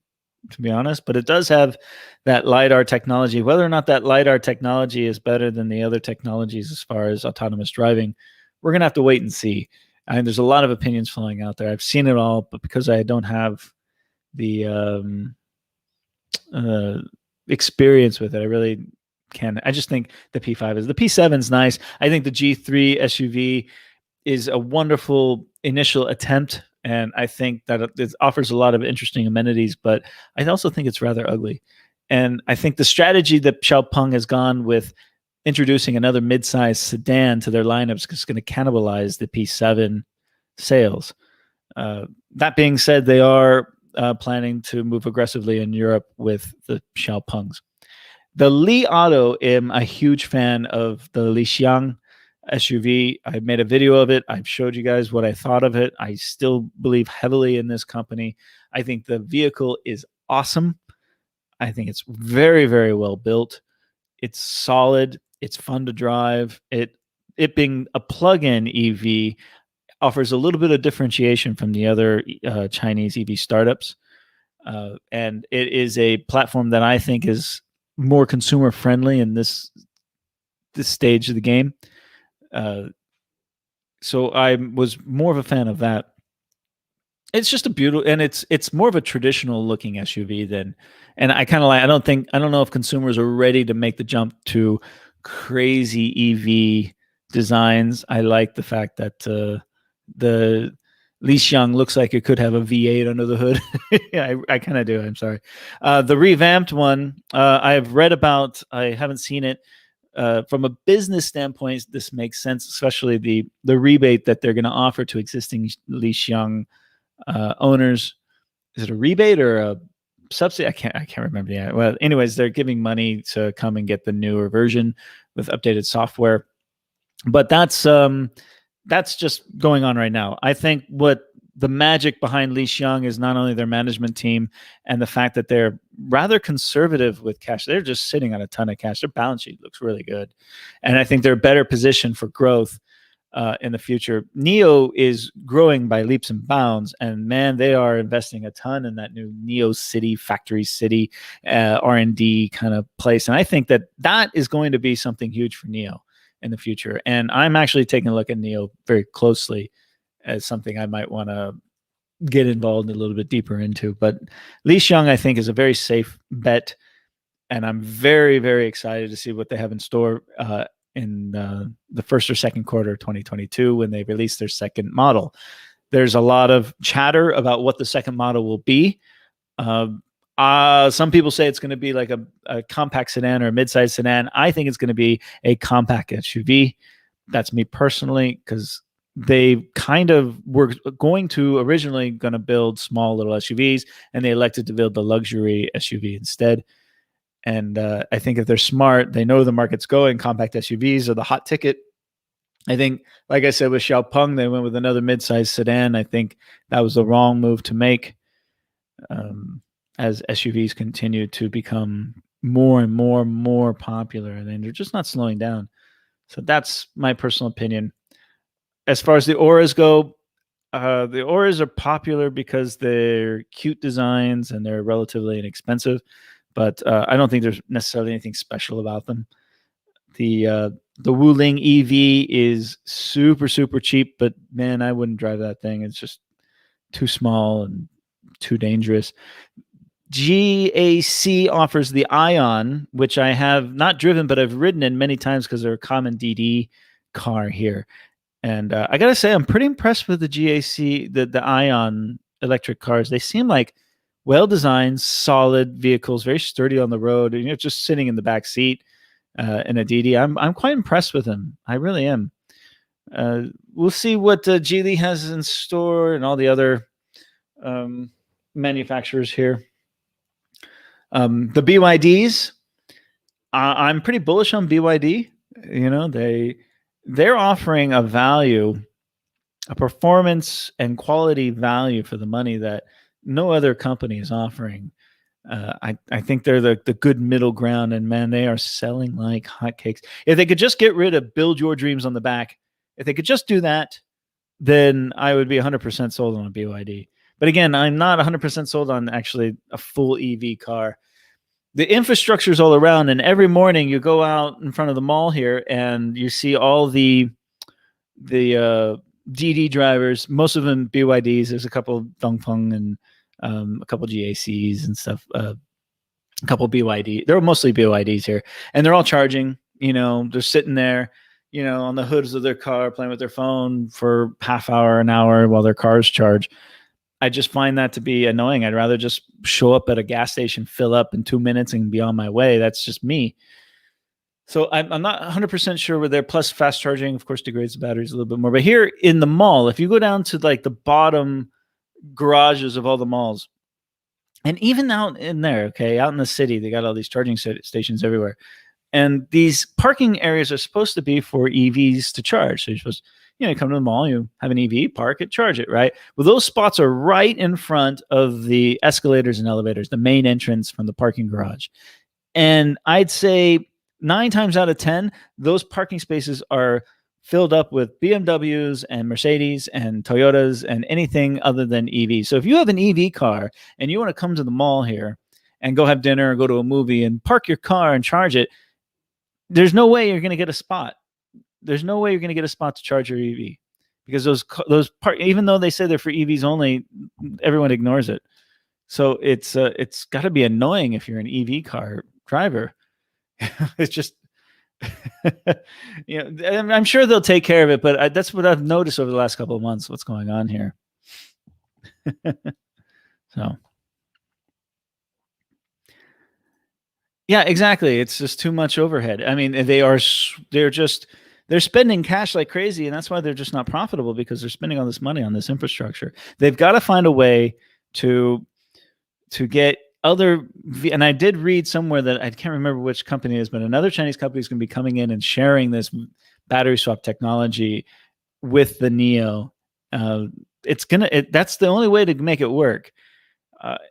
to be honest, but it does have that LiDAR technology. Whether or not that LiDAR technology is better than the other technologies as far as autonomous driving, we're going to have to wait and see. And there's a lot of opinions flowing out there. I've seen it all, but because I don't have the experience with it, I really can't. I just think the P5 is the P7 is nice. I think the G3 SUV is a wonderful initial attempt, and I think that it offers a lot of interesting amenities, but I also think it's rather ugly. And I think the strategy that Xiaopeng has gone with introducing another mid-sized sedan to their lineups is going to cannibalize the P7 sales. That being said, they are planning to move aggressively in Europe with the Xiaopengs. The Li Auto, am a huge fan of the Li Xiang SUV. I made a video of it. I've showed you guys what I thought of it. I still believe heavily in this company. I think the vehicle is awesome. I think it's very, very well built. It's solid. It's fun to drive. It being a plug-in EV offers a little bit of differentiation from the other Chinese EV startups. And it is a platform that I think is more consumer friendly in this stage of the game. So I was more of a fan of that. It's just a beautiful, and it's more of a traditional looking SUV than, and I kind of like. I don't know if consumers are ready to make the jump to crazy EV designs. I like the fact that the Li Xiang looks like it could have a V8 under the hood. Yeah, I kind of do. I'm sorry. The revamped one, I've read about. I haven't seen it. From a business standpoint, this makes sense, especially the rebate that they're going to offer to existing Li Xiang owners. Is it a rebate or a subsidy? I can't remember. Yeah. Well, anyways, they're giving money to come and get the newer version with updated software. But that's just going on right now. I think what the magic behind Li Xiang is not only their management team and the fact that they're rather conservative with cash. They're just sitting on a ton of cash. Their balance sheet looks really good. And I think they're better positioned for growth in the future. NIO is growing by leaps and bounds, and man, they are investing a ton in that new NIO City, Factory City, R&D kind of place. And I think that is going to be something huge for NIO in the future. And I'm actually taking a look at NIO very closely as something I might want to get involved a little bit deeper into. But Li Xiang, I think, is a very safe bet, and I'm very, very excited to see what they have in store in the first or second quarter of 2022 when they release their second model. There's a lot of chatter about what the second model will be. Some people say it's going to be like a compact sedan or a mid-sized sedan. I think it's going to be a compact SUV. That's me personally, because they kind of were originally going to build small little SUVs, and they elected to build the luxury SUV instead. And I think if they're smart, they know the market's going. Compact SUVs are the hot ticket. I think, like I said, with Xiaopeng, they went with another mid-sized sedan. I think that was the wrong move to make. As SUVs continue to become more and more popular, and they're just not slowing down. So that's my personal opinion. As far as the Auras go, the Auras are popular because they're cute designs and they're relatively inexpensive, but I don't think there's necessarily anything special about them. The Wuling EV is super cheap, but man, I wouldn't drive that thing. It's just too small and too dangerous. GAC offers the Ion, which I have not driven, but I've ridden in many times because they're a common DD car here. And I got to say, I'm pretty impressed with the GAC, the Ion electric cars. They seem like well-designed, solid vehicles, very sturdy on the road. And, just sitting in the back seat in a DD. I'm quite impressed with them. I really am. We'll see what Geely has in store and all the other manufacturers here. The BYDs, I'm pretty bullish on BYD. They're offering a value, a performance and quality value for the money that no other company is offering. I think they're the good middle ground, and man, they are selling like hotcakes. If they could just get rid of "Build Your Dreams" on the back, if they could just do that, then I would be 100% sold on a BYD. But again, I'm not 100% sold on actually a full EV car. The infrastructure is all around, and every morning you go out in front of the mall here and you see all the DD drivers, most of them BYDs. There's a couple Dongfeng and a couple GACs and stuff, a couple BYD. They're mostly BYDs here, and they're all charging. They're sitting there, on the hoods of their car, playing with their phone for half hour, an hour while their cars charge. I just find that to be annoying. I'd rather just show up at a gas station, fill up in 2 minutes, and be on my way. That's just me. So I'm not 100% sure where they're. Plus, fast charging, of course, degrades the batteries a little bit more. But here in the mall, if you go down to like the bottom garages of all the malls, and even out in there, out in the city, they got all these charging stations everywhere. And these parking areas are supposed to be for EVs to charge. So you're supposed to, you come to the mall, you have an EV, park it, charge it, right? Well, those spots are right in front of the escalators and elevators, the main entrance from the parking garage. And I'd say 9 times out of 10, those parking spaces are filled up with BMWs and Mercedes and Toyotas and anything other than EV. So if you have an EV car and you want to come to the mall here and go have dinner or go to a movie and park your car and charge it, there's no way you're going to get a spot. There's no way you're going to get a spot to charge your EV, because even though they say they're for EVs only, everyone ignores it. So it's got to be annoying if you're an EV car driver. It's just, I'm sure they'll take care of it, but that's what I've noticed over the last couple of months. What's going on here? So. Yeah, exactly. It's just too much overhead. I mean, they're spending cash like crazy, and that's why they're just not profitable, because they're spending all this money on this infrastructure. They've got to find a way to get other, and I did read somewhere that I can't remember which company it is, but another Chinese company is going to be coming in and sharing this battery swap technology with the NIO. That's the only way to make it work.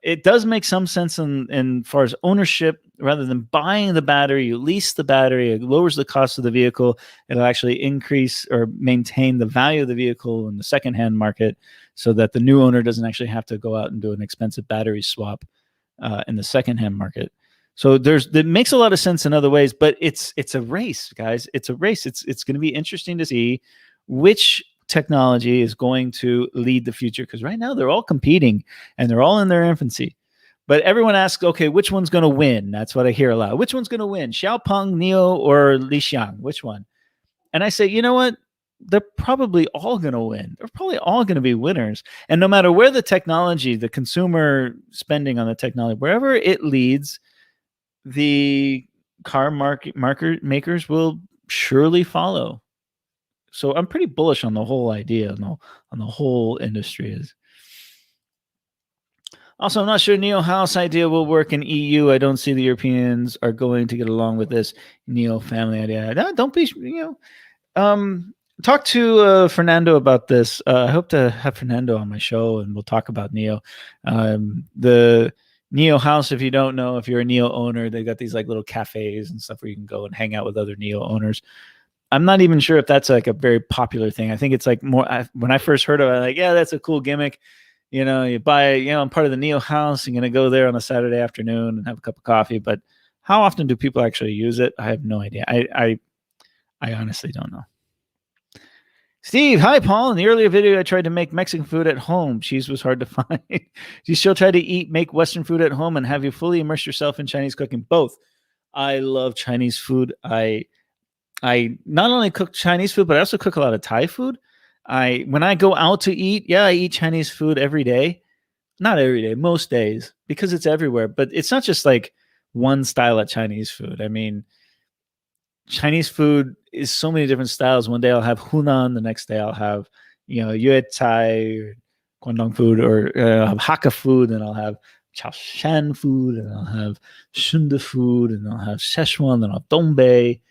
It does make some sense in far as ownership. Rather than buying the battery, you lease the battery. It lowers the cost of the vehicle. It'll actually increase or maintain the value of the vehicle in the secondhand market, so that the new owner doesn't actually have to go out and do an expensive battery swap in the secondhand market. So it makes a lot of sense in other ways, but it's a race, guys. It's a race. It's going to be interesting to see which technology is going to lead the future, because right now they're all competing and they're all in their infancy. But everyone asks, okay, which one's going to win? That's what I hear a lot. Which one's going to win? Xiaopeng, NIO, or Li Xiang? Which one? And I say, you know what? they're probably all going to win. They're probably all going to be winners. And no matter where the technology, the consumer spending on the technology, wherever it leads, the car makers will surely follow. So I'm pretty bullish on the whole idea, on the whole industry. Is also, I'm not sure Neo House idea will work in EU. I don't see the Europeans are going to get along with this Neo family idea. Don't be, talk to Fernando about this. I hope to have Fernando on my show, and we'll talk about Neo. The Neo House, if you don't know, if you're a Neo owner, they got these like little cafes and stuff where you can go and hang out with other Neo owners. I'm not even sure if that's like a very popular thing. I think it's like more, when I first heard of it, I'm like, yeah, that's a cool gimmick. You buy, I'm part of the Neo House. You're going to go there on a Saturday afternoon and have a cup of coffee. But how often do people actually use it? I have no idea. I honestly don't know. Steve, hi, Paul. In the earlier video, I tried to make Mexican food at home. Cheese was hard to find. Do you still try to make Western food at home, and have you fully immersed yourself in Chinese cooking? Both. I love Chinese food. I not only cook Chinese food, but I also cook a lot of Thai food. When I go out to eat, I eat Chinese food every day. Not every day, most days, because it's everywhere. But it's not just like one style of Chinese food. I mean, Chinese food is so many different styles. One day I'll have Hunan, the next day I'll have, Yue Cai or Guangdong food, or I'll have Hakka food, and I'll have Chaoshan food, and I'll have Shunda food, and I'll have Szechuan, and I'll have Dongbei.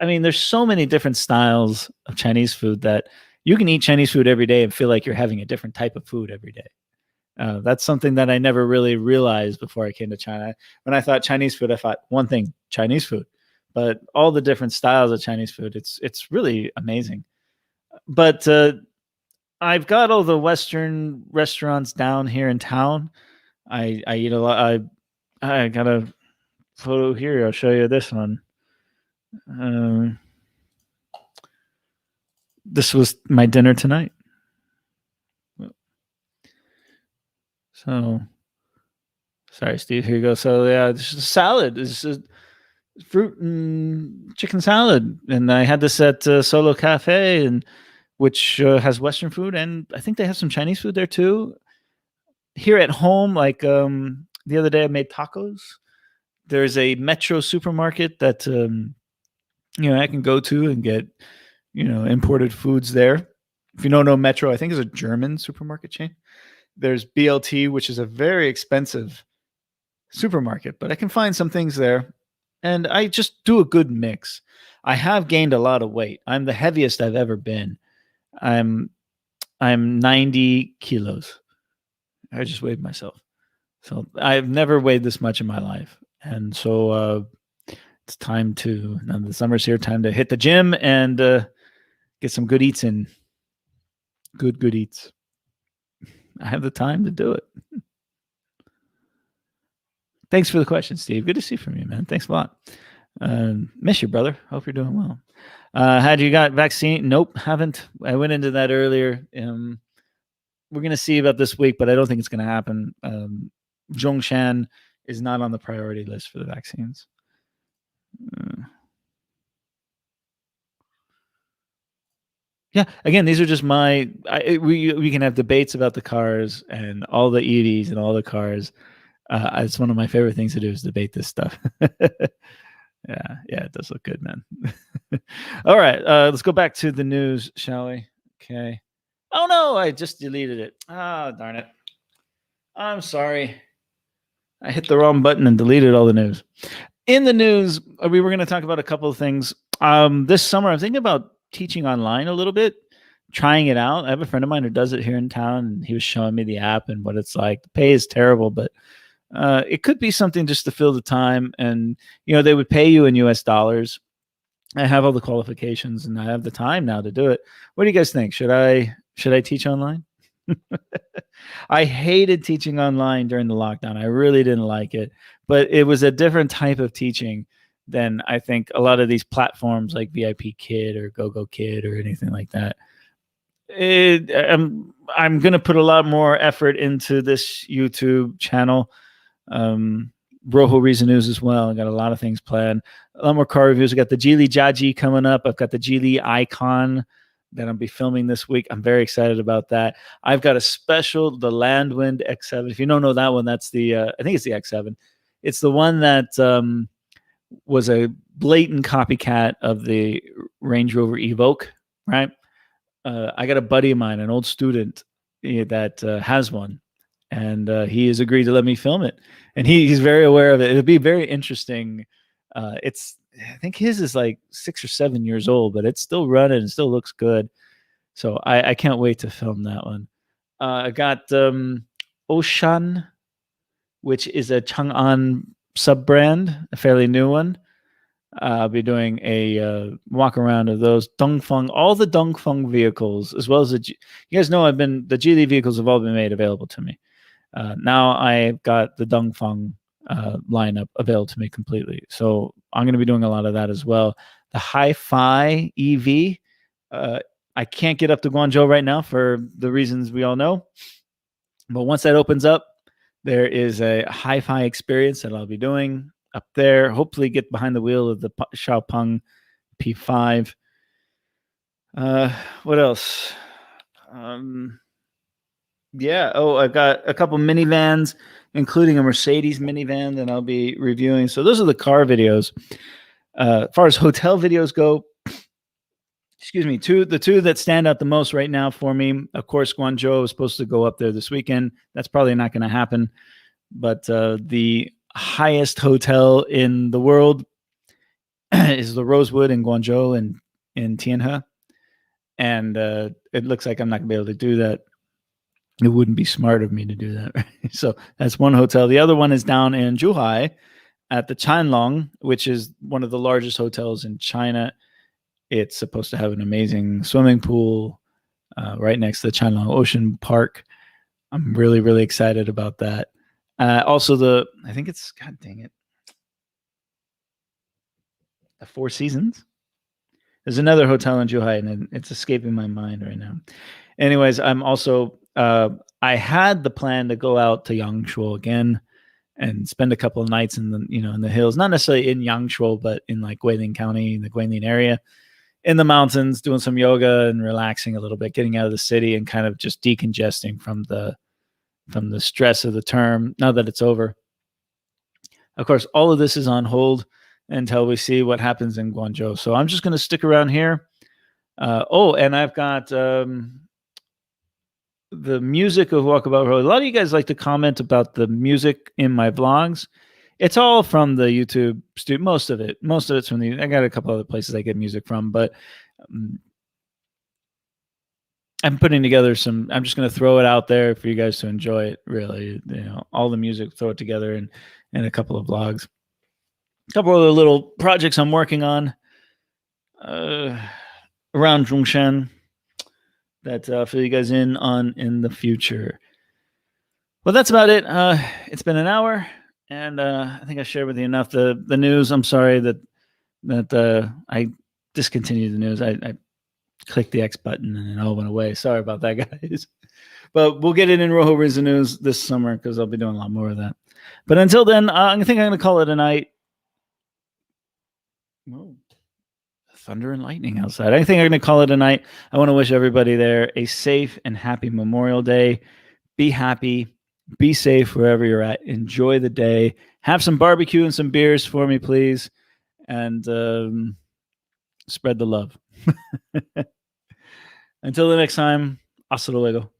I mean, there's so many different styles of Chinese food that you can eat Chinese food every day and feel like you're having a different type of food every day. That's something that I never really realized before I came to China. When I thought Chinese food, I thought one thing, Chinese food. But all the different styles of Chinese food, it's really amazing. But I've got all the Western restaurants down here in town. I eat a lot. I got a photo here. I'll show you this one. This was my dinner tonight. So, sorry, Steve. Here you go. So yeah, this is a salad. This is fruit and chicken salad, and I had this at Solo Cafe, and which has Western food, and I think they have some Chinese food there too. Here at home, like the other day, I made tacos. There's a Metro supermarket that I can go to and get imported foods there. If you don't know Metro, I think it's a German supermarket chain. There's BLT, which is a very expensive supermarket, but I can find some things there. And I just do a good mix. I have gained a lot of weight. I'm the heaviest I've ever been. I'm 90 kilos. I just weighed myself. So I've never weighed this much in my life. And so it's time to, now the summer's here, time to hit the gym and get some good eats in. Good eats. I have the time to do it. Thanks for the question, Steve. Good to see from you, man. Thanks a lot. Miss you, brother. Hope you're doing well. Had you got vaccine? Nope, haven't. I went into that earlier. We're going to see about this week, but I don't think it's going to happen. Zhongshan is not on the priority list for the vaccines. Yeah, again, these are just we can have debates about the cars and all the EVs and all the cars. It's one of my favorite things to do is debate this stuff. Yeah, it does look good, man. All right, let's go back to the news, shall we? Okay. Oh no, I just deleted it. Ah, darn it. I'm sorry. I hit the wrong button and deleted all the news. In the news, we were going to talk about a couple of things. This summer, I'm thinking about teaching online a little bit, trying it out. I have a friend of mine who does it here in town, and he was showing me the app and what it's like. The pay is terrible, but it could be something just to fill the time. And, they would pay you in US dollars. I have all the qualifications and I have the time now to do it. What do you guys think? Should I teach online? I hated teaching online during the lockdown. I really didn't like it, but it was a different type of teaching than I think a lot of these platforms like VIP Kid or GoGo Kid or anything like that. I'm going to put a lot more effort into this YouTube channel. Rojo Reason News as well. I got a lot of things planned. A lot more car reviews. I got the Geely Jaji coming up. I've got the Geely Icon that I'll be filming this week. I'm very excited about that. I've got a special, the Landwind X7. If you don't know that one, that's the I think it's the X7. It's the one that was a blatant copycat of the Range Rover Evoque, right? I got a buddy of mine, an old student that has one, and he has agreed to let me film it. And he's very aware of it. It'll be very interesting. I think his is like 6 or 7 years old, but it's still running and still looks good. So I can't wait to film that one. I got Zhongshan, which is a Chang'an sub brand, a fairly new one. I'll be doing a walk around of those Dongfeng, all the Dongfeng vehicles, as well as you guys know the Geely vehicles have all been made available to me. Now I've got the Dongfeng lineup available to me completely. So I'm going to be doing a lot of that as well. The Hi-Fi EV, I can't get up to Guangzhou right now for the reasons we all know. But once that opens up, there is a Hi-Fi experience that I'll be doing up there. Hopefully get behind the wheel of the Xiaolan P5. What else? Yeah. Oh, I've got a couple minivans, including a Mercedes minivan that I'll be reviewing. So those are the car videos. As far as hotel videos go, excuse me, the two that stand out the most right now for me, of course, Guangzhou is supposed to go up there this weekend. That's probably not going to happen. But the highest hotel in the world is the Rosewood in Guangzhou and in Tianhe. And it looks like I'm not going to be able to do that. It wouldn't be smart of me to do that. Right? So that's one hotel. The other one is down in Zhuhai at the Qianlong, which is one of the largest hotels in China. It's supposed to have an amazing swimming pool right next to the Qianlong Ocean Park. I'm really, really excited about that. Also, I think it's, God dang it, the Four Seasons. There's another hotel in Zhuhai, and it's escaping my mind right now. Anyways, I'm also, I had the plan to go out to Yangshuo again and spend a couple of nights in the hills, not necessarily in Yangshuo, but in like Guilin County, the Guilin area, in the mountains, doing some yoga and relaxing a little bit, getting out of the city and kind of just decongesting from the stress of the term now that it's over. Of course, all of this is on hold until we see what happens in Guangzhou. So I'm just going to stick around here. And I've got the music of Walkabout Road. A lot of you guys like to comment about the music in my vlogs. It's all from the YouTube studio. Most of it's from I got a couple other places I get music from, but I'm putting together I'm just going to throw it out there for you guys to enjoy it. Really, all the music, throw it together in a couple of vlogs. A couple other little projects I'm working on around Zhongshan that I'll fill you guys in on in the future. Well, that's about it. It's been an hour, and I think I shared with you enough the news. I'm sorry that I discontinued the news. I clicked the X button and it all went away. Sorry about that, guys. But we'll get it in Rojo Rizza News this summer because I'll be doing a lot more of that. But until then, I think I'm going to call it a night. Whoa. Thunder and lightning outside. I think I'm going to call it a night. I want to wish everybody there a safe and happy Memorial Day. Be happy. Be safe wherever you're at. Enjoy the day. Have some barbecue and some beers for me, please. And spread the love. Until the next time, hasta luego.